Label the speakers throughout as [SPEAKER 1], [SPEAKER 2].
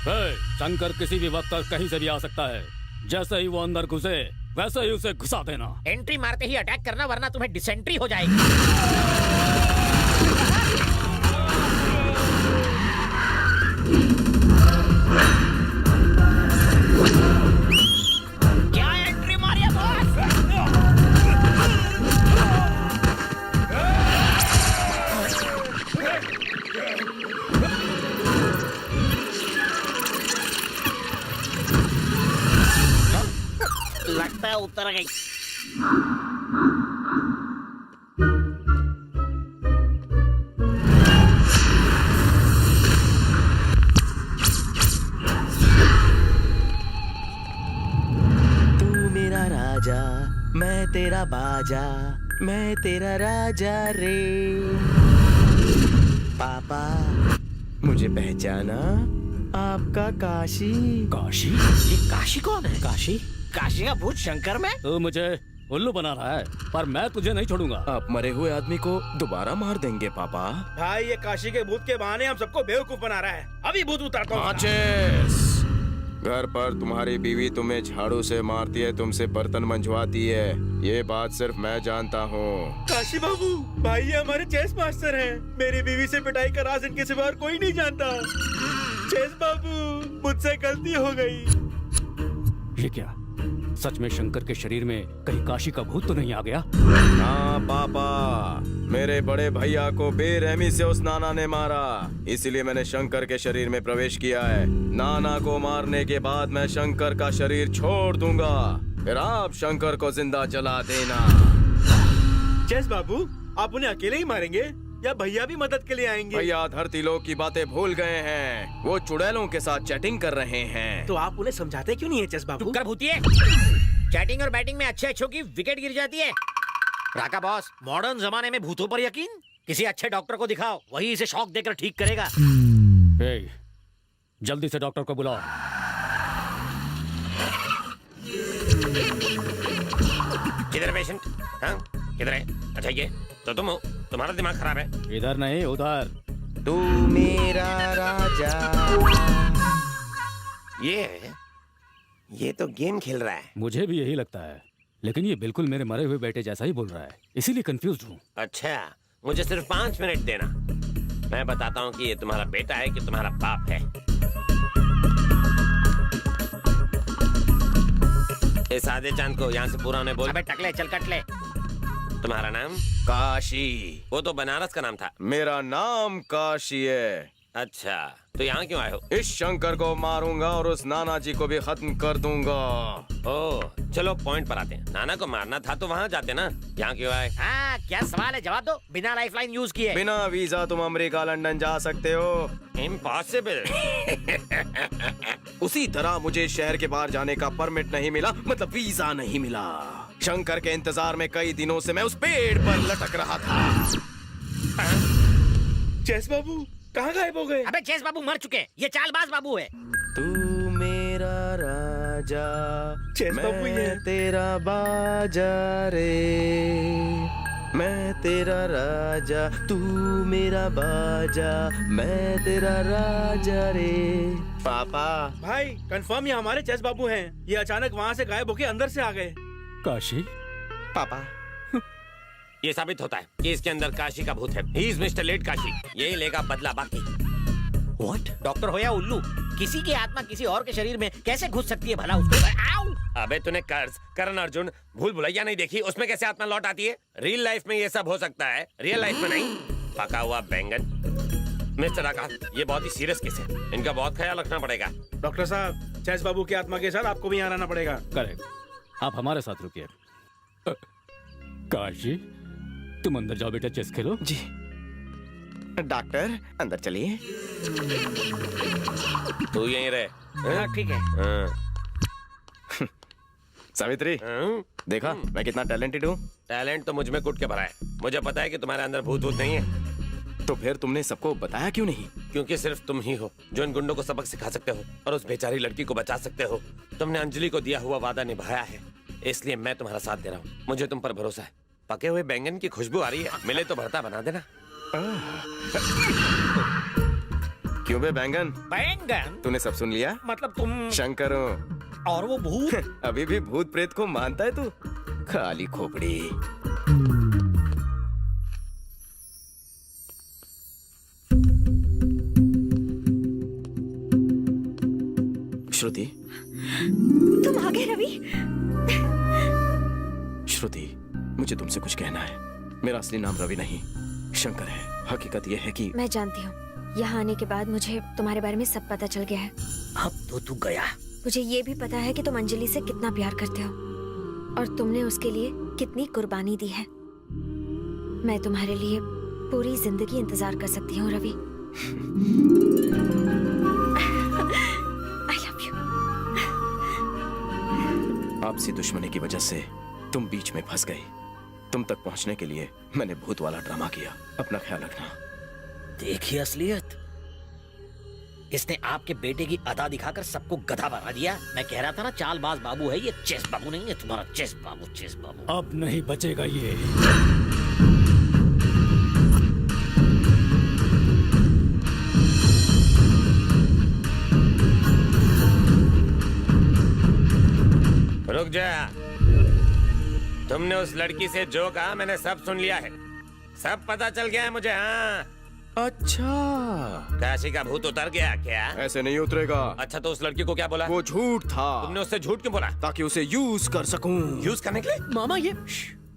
[SPEAKER 1] शंकर किसी भी वक्त कहीं से भी आ सकता है। जैसे ही वो अंदर घुसे वैसे ही उसे घुसा देना।
[SPEAKER 2] एंट्री मारते ही अटैक करना, वरना तुम्हें डिसेंट्री हो जाएगी। क्या एंट्री मारी है बॉस? लगता है उतर गई।
[SPEAKER 3] तू मेरा राजा, मैं तेरा बाजा, मैं तेरा राजा रे। पापा, मुझे पहचाना? आपका काशी।
[SPEAKER 1] काशी?
[SPEAKER 2] ये काशी कौन है?
[SPEAKER 1] काशी?
[SPEAKER 2] काशी का भूत शंकर में?
[SPEAKER 1] तू मुझे उल्लू बना रहा है, पर मैं तुझे नहीं छोड़ूंगा।
[SPEAKER 3] आप मरे हुए आदमी को दोबारा मार देंगे पापा।
[SPEAKER 4] भाई ये काशी के भूत के बहाने हम सबको बेवकूफ बना रहा है। अभी भूत उतारता हूँ।
[SPEAKER 3] माचिस! घर पर तुम्हारी बीवी तुम्हें झाड़ू से मारती है, तुमसे बर्तन मंजवाती है, ये बात सिर्फ मैं जानता हूँ।
[SPEAKER 4] काशी बाबू, भाई ये हमारे चेस मास्टर हैं। मेरी बीवी से पिटाई का राज इनके सिवा और कोई नहीं जानता। चेस बाबू, मुझसे गलती हो गई।
[SPEAKER 1] ये क्या? सच में शंकर के शरीर में कहीं काशी का भूत तो नहीं आ गया?
[SPEAKER 3] हाँ पापा, मेरे बड़े भैया को बेरहमी से उस नाना ने मारा, इसलिए मैंने शंकर के शरीर में प्रवेश किया है। नाना को मारने के बाद मैं शंकर का शरीर छोड़ दूंगा, फिर आप शंकर को जिंदा जला देना।
[SPEAKER 4] चेस बाबू, आप उन्हें अकेले ही मारेंगे या भैया भी मदद के लिए आएंगे?
[SPEAKER 3] भैया धरती लोक की बातें भूल गए हैं, वो चुड़ैलों के साथ चैटिंग कर रहे हैं।
[SPEAKER 4] तो आप उन्हें समझाते क्यों नहीं है चेस बाबू?
[SPEAKER 2] चुप कर भूतिए। चैटिंग और बैटिंग में अच्छे अच्छों की विकेट गिर जाती है। राका बॉस, मॉडर्न जमाने में भूतों पर यकीन? किसी अच्छे डॉक्टर को दिखाओ, वही इसे शॉक देकर ठीक करेगा।
[SPEAKER 1] जल्दी से डॉक्टर को बुलाओ।
[SPEAKER 5] किधर है पेशेंट? हाँ, किधर है? अच्छा ये तो तुम हो, तुम्हारा दिमाग खराब है।
[SPEAKER 1] इधर नहीं उधर।
[SPEAKER 3] तू मेरा राजा।
[SPEAKER 5] ये तो गेम खेल रहा है।
[SPEAKER 1] मुझे भी यही लगता है, लेकिन ये बिल्कुल मेरे मरे हुए बेटे जैसा ही बोल रहा है, इसीलिए कंफ्यूज हूँ।
[SPEAKER 5] अच्छा, मुझे सिर्फ 5 मिनट देना, मैं बताता हूँ कि ये तुम्हारा बेटा है कि तुम्हारा बाप है। इस आधे चांद को यहाँ से पूरा होने बोल।
[SPEAKER 2] अबे टकले, चल कट ले।
[SPEAKER 5] तुम्हारा नाम?
[SPEAKER 3] काशी।
[SPEAKER 5] वो तो बनारस का नाम था।
[SPEAKER 3] मेरा नाम काशी है।
[SPEAKER 5] अच्छा, तो यहाँ क्यों आए हो?
[SPEAKER 3] इस शंकर को मारूंगा और उस नाना जी को भी खत्म कर दूंगा।
[SPEAKER 5] ओह, चलो पॉइंट पर आते हैं। नाना को मारना था तो वहाँ जाते ना, यहाँ क्यों आए?
[SPEAKER 2] हाँ, क्या सवाल है, जवाब दो। बिना लाइफलाइन यूज किए।
[SPEAKER 3] बिना वीजा तुम अमेरिका लंदन जा सकते हो।
[SPEAKER 5] इम्पॉसिबल।
[SPEAKER 3] उसी तरह मुझे शहर के बाहर जाने का परमिट नहीं मिला, मतलब वीजा नहीं मिला। शंकर के इंतजार में कई दिनों से मैं उस पेड़ पर लटक रहा था।
[SPEAKER 4] चेस बाबू कहाँ गायब हो गए?
[SPEAKER 2] अबे चेस बाबू मर चुके, ये चालबाज बाबू है।
[SPEAKER 3] तू मेरा राजा,
[SPEAKER 4] चेस बाबू ये
[SPEAKER 3] मैं तेरा बाजा रे। मैं तेरा राजा, तू मेरा बाजा, मैं तेरा राजा रे। पापा,
[SPEAKER 4] भाई कंफर्म ये हमारे चेस बाबू हैं। ये अचानक वहाँ से गायब होके अंदर से आ गए।
[SPEAKER 1] काशी?
[SPEAKER 3] पापा,
[SPEAKER 5] ये साबित होता है कि इसके अंदर काशी का भूत है। He is mister late Kashi, यही लेगा बदला बाकी।
[SPEAKER 2] व्हाट? डॉक्टर हो या उल्लू, किसी की आत्मा किसी और के शरीर में कैसे घुस सकती है भला उसको? आओ!
[SPEAKER 5] अबे तूने कर्ण अर्जुन भूल भुलैया नहीं देखी? उसमें कैसे आत्मा लौट आती है? रियल लाइफ में ये सब हो सकता है, रियल लाइफ में नहीं। पका हुआ बैंगन। मिस्टर आकाश, ये बहुत ही सीरियस केस है, इनका बहुत ख्याल रखना पड़ेगा।
[SPEAKER 4] डॉक्टर साहब, चेस बाबू की आत्मा के साथ आपको भी यहाँ आना पड़ेगा।
[SPEAKER 1] करेक्ट, आप हमारे साथ रुकिए। काशी, तुम अंदर जाओ बेटा, चेस खेलो।
[SPEAKER 3] जी। डॉक्टर अंदर चलिए।
[SPEAKER 5] तू यहीं रहे।
[SPEAKER 2] हाँ, ठीक है।
[SPEAKER 5] हाँ।
[SPEAKER 3] सावित्री,
[SPEAKER 5] हाँ?
[SPEAKER 3] देखा मैं कितना टैलेंटेड हूँ।
[SPEAKER 5] टैलेंट तो मुझ में कुट के भरा है। मुझे पता है कि तुम्हारे अंदर भूत भूत नहीं है।
[SPEAKER 3] तो फिर तुमने सबको बताया क्यों नहीं?
[SPEAKER 5] क्योंकि सिर्फ तुम ही हो जो इन गुंडों को सबक सिखा सकते हो और उस बेचारी लड़की को बचा सकते हो। तुमने अंजलि को दिया हुआ वादा निभाया है, इसलिए मैं तुम्हारा साथ दे रहा हूँ। मुझे तुम पर भरोसा है। पके हुए बैंगन की खुशबू आ रही है, मिले तो भरता बना देना।
[SPEAKER 3] क्यों बे बैंगन,
[SPEAKER 2] बैंगन
[SPEAKER 3] तूने सब सुन लिया?
[SPEAKER 2] मतलब तुम
[SPEAKER 3] शंकर हूँ।
[SPEAKER 2] और वो भूत
[SPEAKER 3] अभी भी भूत प्रेत को मानता है तू? खाली खोपड़ी। श्रुति,
[SPEAKER 6] तुम आ गए रवि।
[SPEAKER 3] श्रुति, मुझे तुमसे कुछ कहना है। मेरा असली नाम रवि नहीं, शंकर है। हकीकत यह है कि
[SPEAKER 6] मैं जानती हूँ, यहाँ आने के बाद मुझे तुम्हारे बारे में सब पता चल गया है।
[SPEAKER 2] अब तो तू गया।
[SPEAKER 6] मुझे ये भी पता है कि तुम अंजलि से कितना प्यार करते हो और तुमने उसके लिए कितनी कुर्बानी दी है। मैं तुम्हारे लिए पूरी जिंदगी इंतजार कर सकती हूँ रवि। I love you.
[SPEAKER 3] आपसी दुश्मनी की वजह से तुम बीच में फंस गई। तुम तक पहुंचने के लिए मैंने भूत वाला ड्रामा किया। अपना ख्याल रखना।
[SPEAKER 2] देखिए असलियत, इसने आपके बेटे की अदा दिखाकर सबको गधा बना दिया। मैं कह रहा था ना, चालबाज बाबू है ये, चेस बाबू नहीं है तुम्हारा। चेस बाबू, चेस बाबू।
[SPEAKER 1] अब नहीं बचेगा ये।
[SPEAKER 5] रुक जा। तुमने उस लड़की से जो कहा मैंने सब सुन लिया है, सब पता चल गया है मुझे। हाँ,
[SPEAKER 3] अच्छा,
[SPEAKER 5] काशी का भूत उतर गया क्या?
[SPEAKER 3] ऐसे नहीं उतरेगा।
[SPEAKER 5] अच्छा, तो उस लड़की को क्या बोला?
[SPEAKER 3] वो झूठ था।
[SPEAKER 5] तुमने उससे झूठ क्यों बोला?
[SPEAKER 3] ताकि उसे यूज कर सकूं।
[SPEAKER 5] यूज करने के लिए?
[SPEAKER 1] मामा ये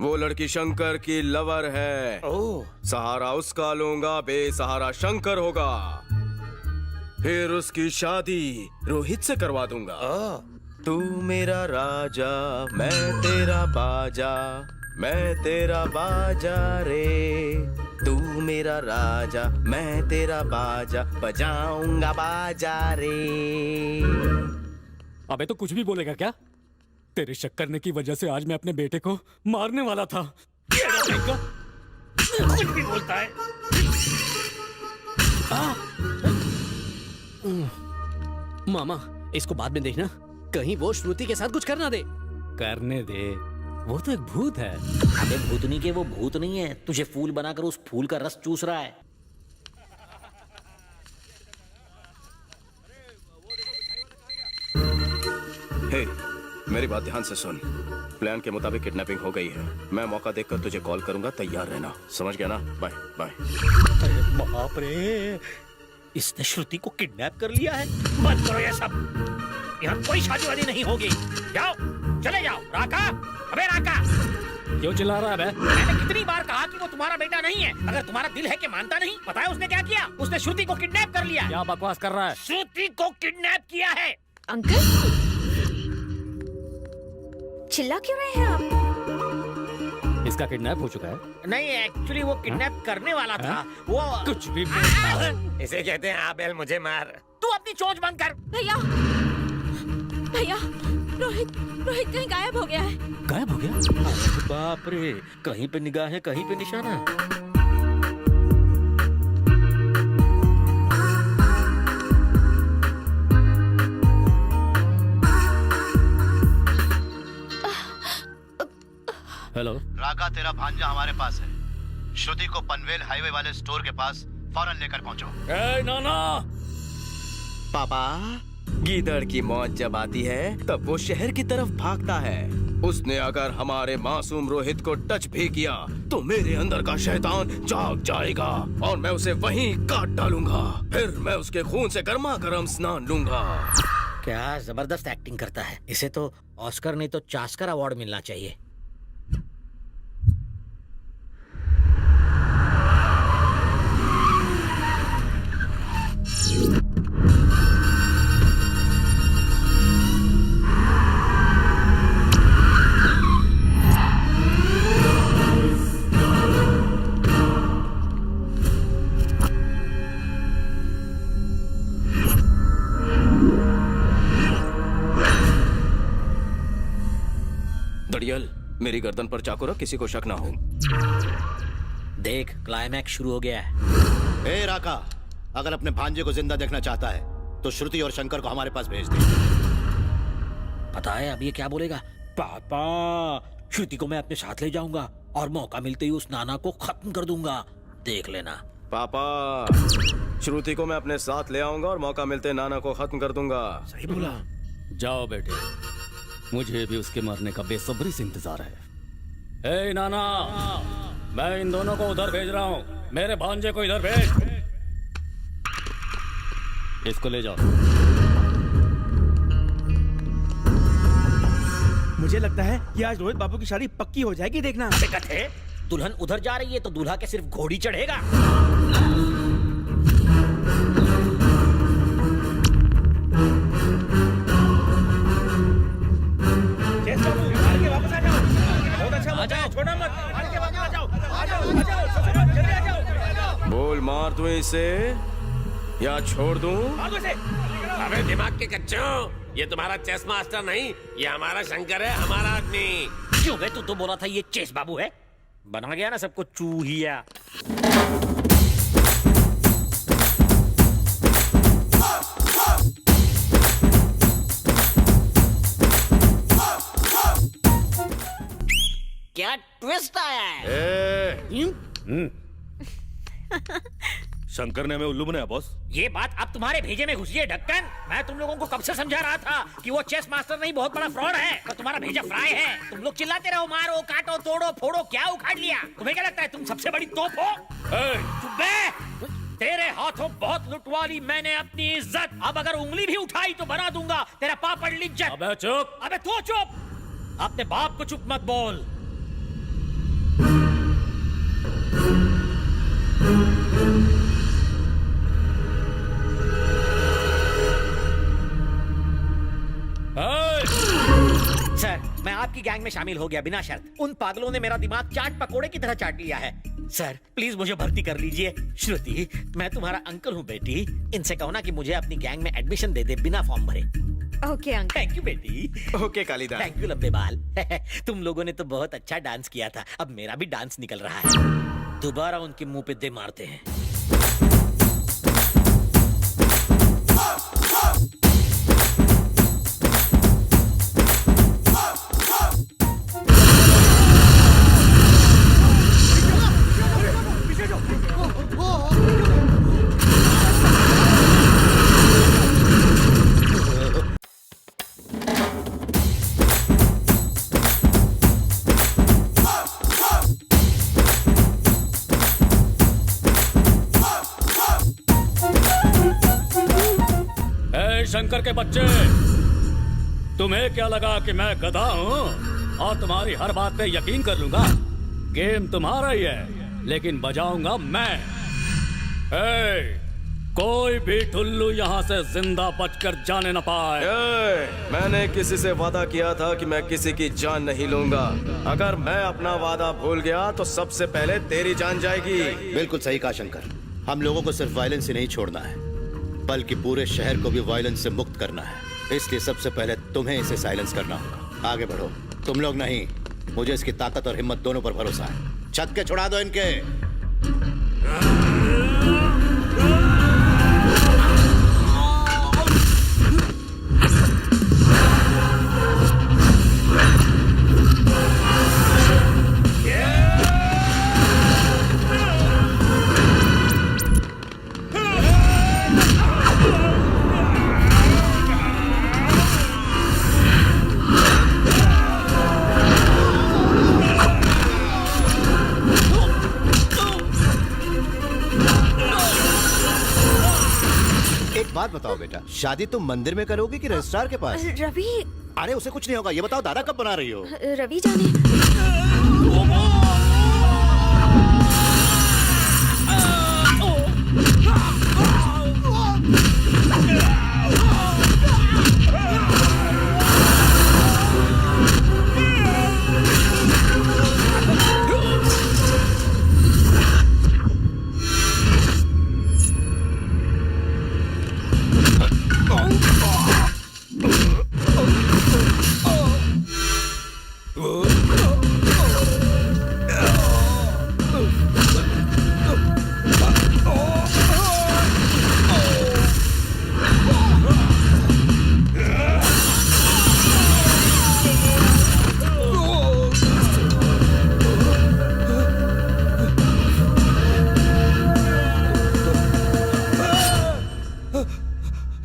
[SPEAKER 3] वो लड़की शंकर की लवर है।
[SPEAKER 5] ओह,
[SPEAKER 3] सहारा उसका लूंगा, बेसहारा शंकर होगा। फिर उसकी शादी रोहित से करवा दूंगा।
[SPEAKER 5] ओह,
[SPEAKER 3] तू मेरा राजा, मैं तेरा बाजा, मैं तेरा बाजा रे। तू मेरा राजा, मैं तेरा बाजा, बजाऊंगा बाजा रे।
[SPEAKER 1] अबे तो कुछ भी बोलेगा क्या? तेरे शक करने की वजह से आज मैं अपने बेटे को मारने वाला था।
[SPEAKER 2] कुछ भी बोलता है।
[SPEAKER 7] मामा, इसको बाद में देखना, कहीं वो श्रुति के साथ कुछ करना दे।
[SPEAKER 1] करने दे, वो तो एक भूत है।
[SPEAKER 2] अबे भूतनी के वो भूत नहीं है, तुझे फूल बनाकर उस फूल का रस चूस रहा है।
[SPEAKER 3] हे, मेरी बात ध्यान से सुन। प्लान के मुताबिक किडनैपिंग हो गई है। मैं मौका देखकर तुझे कॉल करूंगा, तैयार रहना। समझ गया ना? Bye bye.
[SPEAKER 2] अरे बाप रे, इसने श्रुति को किडनैप कर लिया है। बंद करो ये सब, यहाँ कोई शादी वादी नहीं होगी। जाओ, चले जाओ। राका, अबे राका,
[SPEAKER 1] क्यों चिल्ला रहा है बे?
[SPEAKER 2] मैंने कितनी बार कहा कि वो तुम्हारा बेटा नहीं है। अगर तुम्हारा दिल है कि मानता नहीं। पता है उसने क्या किया? उसने श्रुति को किडनैप कर लिया।
[SPEAKER 1] क्या बकवास कर रहा है?
[SPEAKER 2] श्रुति को किडनैप किया है।
[SPEAKER 6] अंकल, चिल्ला क्यों रहे हैं आप?
[SPEAKER 1] इसका किडनैप हो चुका है।
[SPEAKER 2] नहीं, एक्चुअली वो किडनैप करने वाला था। वो
[SPEAKER 1] कुछ भी बोलता है।
[SPEAKER 5] इसे कहते हैं आबेल मुझे मार।
[SPEAKER 2] तू अपनी चोंच बंद कर।
[SPEAKER 6] भैया, भैया, रोहित कहीं गायब हो गया है।
[SPEAKER 1] गायब हो गया?
[SPEAKER 2] बाप रे, कहीं पे निगाह है, कहीं पे निशाना।
[SPEAKER 1] हेलो
[SPEAKER 8] राका, तेरा भांजा हमारे पास है। श्रुति को पनवेल हाईवे वाले स्टोर के पास फौरन लेकर पहुंचो।
[SPEAKER 1] ए नाना,
[SPEAKER 3] पापा, गीदड़ की मौत जब आती है तब वो शहर की तरफ भागता है। उसने अगर हमारे मासूम रोहित को टच भी किया तो मेरे अंदर का शैतान जाग जाएगा और मैं उसे वहीं काट डालूंगा। फिर मैं उसके खून से गर्मा गर्म स्नान लूंगा।
[SPEAKER 2] क्या जबरदस्त एक्टिंग करता है। इसे तो ऑस्कर नहीं तो चास्कर अवार्ड मिलना चाहिए।
[SPEAKER 3] दड़ियल, मेरी गर्दन पर चाकू रख, किसी को शक ना हो।
[SPEAKER 2] देख, क्लाइमैक्स शुरू हो गया है।
[SPEAKER 8] ए राका, अगर अपने भांजे को जिंदा देखना चाहता है तो श्रुति और शंकर को हमारे पास भेज दे।
[SPEAKER 2] पता है अब ये क्या बोलेगा? पापा, श्रुति को मैं अपने साथ ले जाऊंगा और मौका मिलते ही उस नाना को खत्म कर दूंगा। देख लेना।
[SPEAKER 3] पापा, श्रुति को मैं अपने साथ ले आऊंगा और मौका मिलते नाना को खत्म कर दूंगा।
[SPEAKER 2] सही बोला।
[SPEAKER 1] जाओ बेटे, मुझे भी उसके मरने का बेसब्री से इंतजार है। हे नाना, मैं इन दोनों को उधर भेज रहा हूँ, मेरे भांजे को इधर भेज। इसको ले जाओ।
[SPEAKER 4] मुझे लगता है कि आज रोहित बाबू की शादी पक्की हो जाएगी, देखना।
[SPEAKER 2] है दुल्हन उधर जा रही है तो दूल्हा के सिर्फ घोड़ी चढ़ेगा। वापस आ जाओ, बहुत अच्छा, आ जाओ, छोड़ो मत, आ जाओ, आ जाओ, जल्दी आ जाओ।
[SPEAKER 3] बोल, मार दूं इसे या छोड़ दूं?
[SPEAKER 2] भागो से।
[SPEAKER 5] अबे दिमाग के कच्चों, ये तुम्हारा चेस मास्टर नहीं, ये हमारा शंकर है, हमारा आदमी।
[SPEAKER 2] क्यों बे, तू तो बोला था ये चेस बाबू है। बना गया ना सबको चूहिया। क्या ट्विस्ट आया है?
[SPEAKER 4] शंकर ने हमें उल्लू बनाया बॉस।
[SPEAKER 2] ये बात अब तुम्हारे भेजे में घुसी है ढक्कन। मैं तुम लोगों को कब से समझा रहा था कि वो चेस मास्टर नहीं, बहुत बड़ा फ्रॉड है, और तुम्हारा भेजा फ्राई है। तुम लोग चिल्लाते रहो, मारो, काटो, तोड़ो, फोड़ो, क्या उखाड़ लिया? तुम्हें क्या लगता है तुम सबसे बड़ी तोप हो? चुप बे! तेरे हाथों बहुत लुटवा ली मैंने अपनी इज्जत। अब अगर उंगली भी उठाई तो बना दूंगा तेरा पापड़ लिज्जत।
[SPEAKER 1] अबे चुप!
[SPEAKER 2] अबे तू चुप! अपने बाप को चुप मत बोल। सर, मैं आपकी गैंग में शामिल हो गया बिना शर्त। उन पागलों ने मेरा दिमाग चाट पकोड़े की तरह चाट लिया है। सर प्लीज मुझे भर्ती कर लीजिए। श्रुति, मैं तुम्हारा अंकल हूँ बेटी। इनसे कहो ना कि मुझे अपनी गैंग में एडमिशन दे दे बिना फॉर्म भरे।
[SPEAKER 6] Okay uncle.
[SPEAKER 2] थैंक यू बेटी।
[SPEAKER 3] ओके कालिदास।
[SPEAKER 2] थैंक यू लंबे बाल। तुम लोगों ने तो बहुत अच्छा डांस किया था, अब मेरा भी डांस निकल रहा है। दोबारा उनके मुंह पे दे मारते हैं।
[SPEAKER 1] शंकर के बच्चे, तुम्हें क्या लगा कि मैं गधा हूँ और तुम्हारी हर बात पे यकीन कर लूंगा? गेम तुम्हारा ही है, लेकिन बजाऊंगा मैं। कोई भी ठुल्लू यहाँ से जिंदा बचकर जाने न पाए।
[SPEAKER 3] मैंने किसी से वादा किया था कि मैं किसी की जान नहीं लूंगा। अगर मैं अपना वादा भूल गया तो सबसे पहले तेरी जान जाएगी।
[SPEAKER 8] बिल्कुल सही कहा शंकर। हम लोगों को सिर्फ वायलेंस से नहीं छोड़ना है, बल्कि पूरे शहर को भी वायलेंस से मुक्त करना है। इसलिए सबसे पहले तुम्हें इसे साइलेंस करना होगा। आगे बढ़ो। तुम लोग नहीं, मुझे इसकी ताकत और हिम्मत दोनों पर भरोसा है। छत के छुड़ा दो इनके। बात बताओ बेटा, शादी तुम मंदिर में करोगी कि रजिस्ट्रार के पास?
[SPEAKER 6] रवि।
[SPEAKER 8] अरे उसे कुछ नहीं होगा। ये बताओ दादा कब बना रही हो?
[SPEAKER 6] रवि जाने।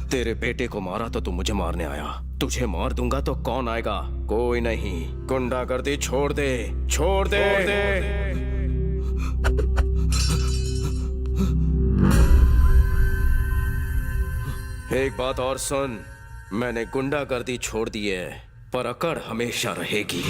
[SPEAKER 3] तेरे बेटे को मारा तो तू मुझे मारने आया, तुझे मार दूंगा तो कौन आएगा? कोई नहीं, गुंडागर्दी छोड़ दे, छोड़ दे, छोड़ दे। एक बात और सुन, मैंने गुंडागर्दी छोड़ दी है, पर अकड़ हमेशा रहेगी।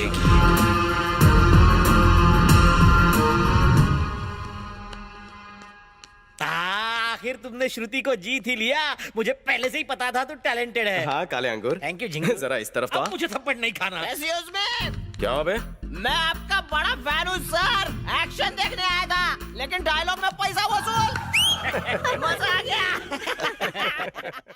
[SPEAKER 2] आखिर तुमने श्रुति को जीत ही लिया। मुझे पहले से ही पता था तू टैलेंटेड है।
[SPEAKER 3] हाँ काले अंगूर,
[SPEAKER 2] थैंक यू जिंगू।
[SPEAKER 3] जरा इस तरफ तो आ।
[SPEAKER 2] अब मुझे थप्पड़ नहीं खाना।
[SPEAKER 9] कैसी हो उसमें?
[SPEAKER 3] क्या बे?
[SPEAKER 9] मैं आपका बड़ा फैन हूँ सर। एक्शन देखने आया था, लेकिन डायलॉग में पैसा वसूल। मजा आ गया।